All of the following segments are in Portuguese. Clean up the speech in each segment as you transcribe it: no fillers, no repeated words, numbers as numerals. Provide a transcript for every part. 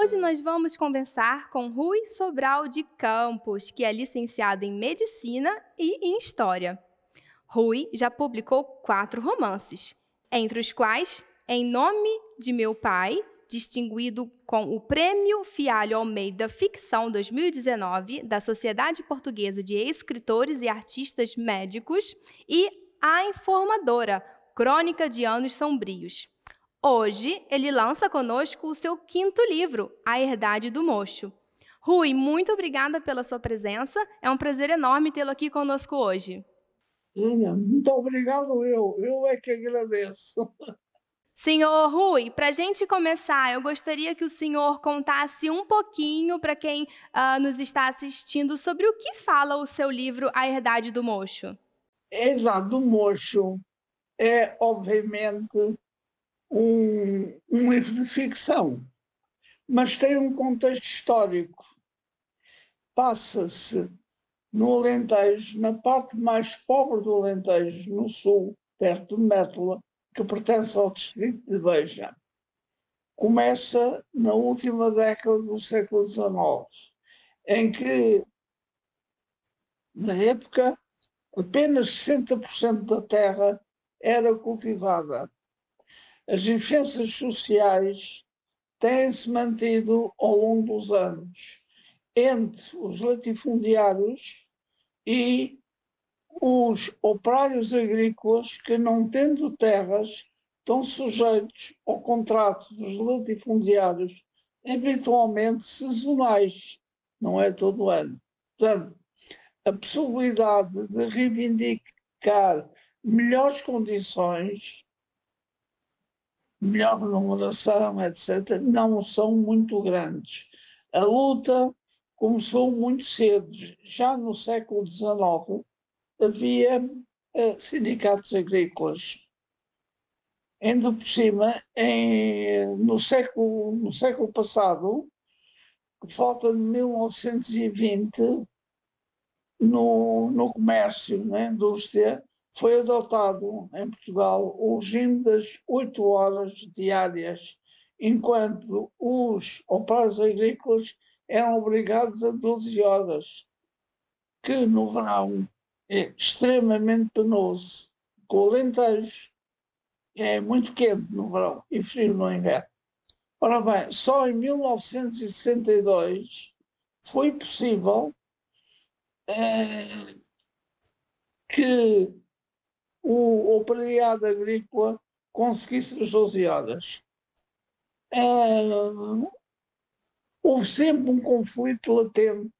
Hoje nós vamos conversar com Rui Sobral de Campos, que é licenciado em Medicina e em História. Rui já publicou 4 romances, entre os quais Em Nome de Meu Pai, distinguido com o Prêmio Fialho Almeida Ficção 2019 da Sociedade Portuguesa de Escritores e Artistas Médicos, e A Informadora, Crônica de Anos Sombrios. Hoje, ele lança conosco o seu 5º livro, A Herdade do Mocho. Rui, muito obrigada pela sua presença. É um prazer enorme tê-lo aqui conosco hoje. Muito obrigado, eu é que agradeço. Senhor Rui, para a gente começar, eu gostaria que o senhor contasse um pouquinho para quem nos está assistindo sobre o que fala o seu livro A Herdade do Mocho. A Herdade do Mocho é, obviamente, um livro de ficção, mas tem um contexto histórico. Passa-se no Alentejo, na parte mais pobre do Alentejo, no sul, perto de Métola, que pertence ao distrito de Beja. Começa na última década do século XIX, em que, na época, apenas 60% da terra era cultivada. As diferenças sociais têm-se mantido ao longo dos anos entre os latifundiários e os operários agrícolas que, não tendo terras, estão sujeitos ao contrato dos latifundiários, habitualmente sazonais, não é todo o ano. Portanto, a possibilidade de reivindicar melhores condições, melhor remuneração, etc., não são muito grandes. A luta começou muito cedo. Já no século XIX havia sindicatos agrícolas. Ainda por cima, no século passado, por volta de 1920, no comércio, na indústria, foi adotado em Portugal o regime das 8 horas diárias, enquanto os operários agrícolas eram obrigados a 12 horas, que no verão é extremamente penoso. Com o Alentejo é muito quente no verão e frio no inverno. Ora bem, só em 1962 foi possível que o operariado agrícola conseguisse as 12 horas. Houve sempre um conflito latente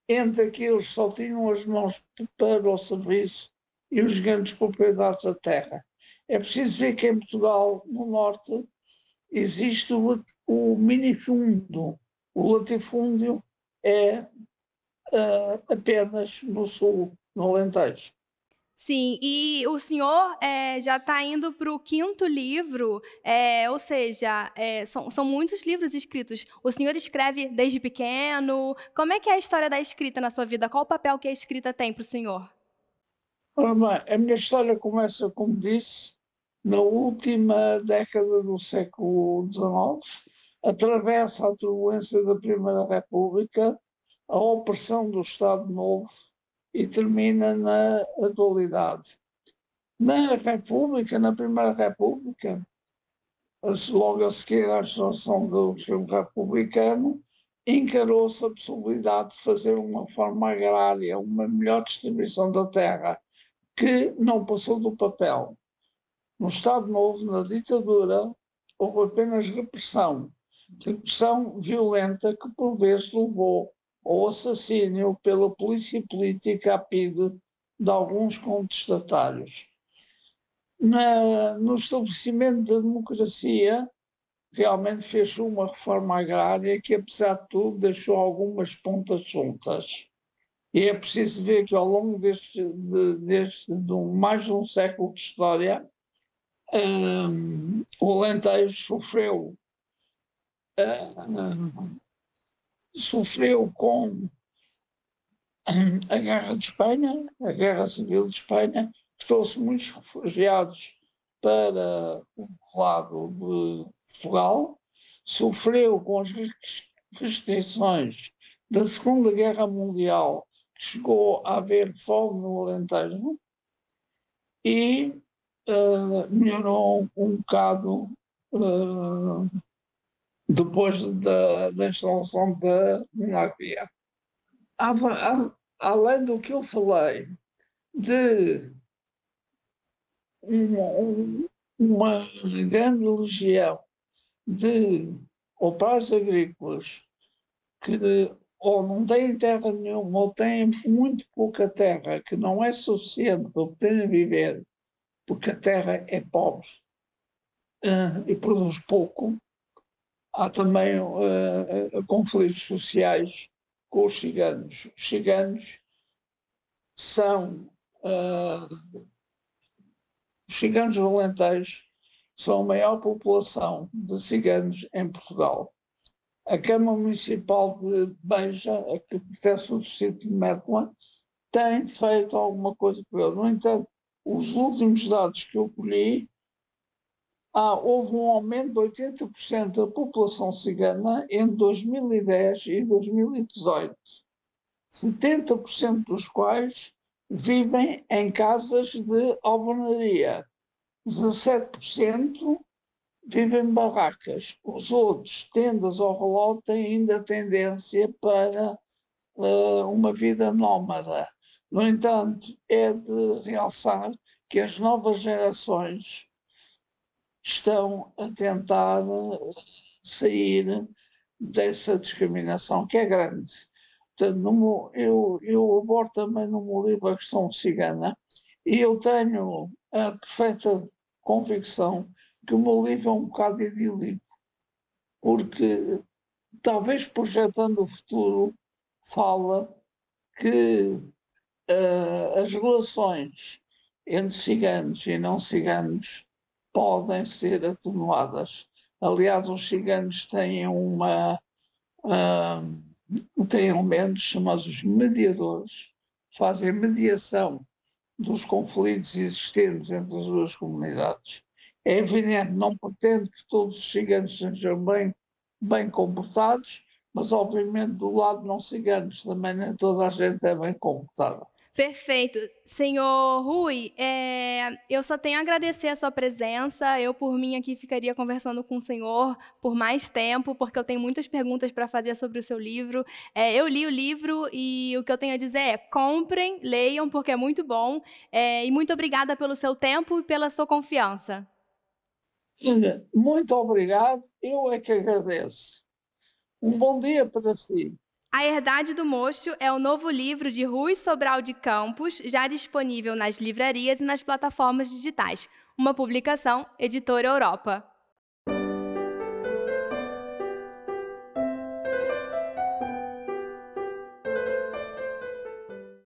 entre aqueles que só tinham as mãos para o serviço e os grandes proprietários da terra. É preciso ver que em Portugal, no norte, existe o minifúndio. O latifúndio é apenas no sul, no Alentejo. Sim, e o senhor já está indo para o 5º livro, ou seja, são muitos livros escritos. O senhor escreve desde pequeno. Como é que é a história da escrita na sua vida? Qual o papel que a escrita tem para o senhor? Ora bem, a minha história começa, como disse, na última década do século XIX, atravessa a turbulência da Primeira República, a opressão do Estado Novo e termina na atualidade. Na República, na Primeira República, logo a seguir à instauração do regime republicano, encarou-se a possibilidade de fazer uma reforma agrária, uma melhor distribuição da terra, que não passou do papel. No Estado Novo, na ditadura, houve apenas repressão violenta que por vezes levou ao assassínio pela polícia política a pedido de alguns contestatários. No estabelecimento da democracia, realmente fez uma reforma agrária que, apesar de tudo, deixou algumas pontas soltas. E é preciso ver que, ao longo de mais de um século de história, o Alentejo sofreu com a Guerra de Espanha, a Guerra Civil de Espanha, que trouxe muitos refugiados para o lado de Portugal, sofreu com as restrições da Segunda Guerra Mundial, que chegou a haver fome no Alentejo, e melhorou um bocado depois da instalação da monarquia. Além do que eu falei, de uma grande legião de operários agrícolas que ou não têm terra nenhuma ou têm muito pouca terra, que não é suficiente para poderem viver, porque a terra é pobre e produz pouco. Há também conflitos sociais com os ciganos. Os ciganos são os ciganos do Alentejo são a maior população de ciganos em Portugal. A Câmara Municipal de Beja, a que pertence ao distrito de Mértola, tem feito alguma coisa por ele. No entanto, os últimos dados que eu colhi, houve um aumento de 80% da população cigana entre 2010 e 2018. 70% dos quais vivem em casas de alvenaria. 17% vivem em barracas. Os outros, tendas ou reló, têm ainda tendência para uma vida nómada. No entanto, é de realçar que as novas gerações estão a tentar sair dessa discriminação, que é grande. Portanto, eu abordo também no meu livro a questão cigana, e eu tenho a perfeita convicção que o meu livro é um bocado idílico, porque talvez projetando o futuro fala que as relações entre ciganos e não ciganos podem ser atenuadas. Aliás, os ciganos têm têm elementos chamados os mediadores, fazem mediação dos conflitos existentes entre as duas comunidades. É evidente, não pretendo que todos os ciganos sejam bem comportados, mas obviamente do lado não ciganos também nem toda a gente é bem comportada. Perfeito. Senhor Rui, eu só tenho a agradecer a sua presença. Eu, por mim, aqui ficaria conversando com o senhor por mais tempo, porque eu tenho muitas perguntas para fazer sobre o seu livro. Eu li o livro e o que eu tenho a dizer é: comprem, leiam, porque é muito bom. E muito obrigada pelo seu tempo e pela sua confiança. Muito obrigado. Eu é que agradeço. Um bom dia para si. A Herdade do Mocho é o novo livro de Rui Sobral de Campos, já disponível nas livrarias e nas plataformas digitais. Uma publicação Editora Europa.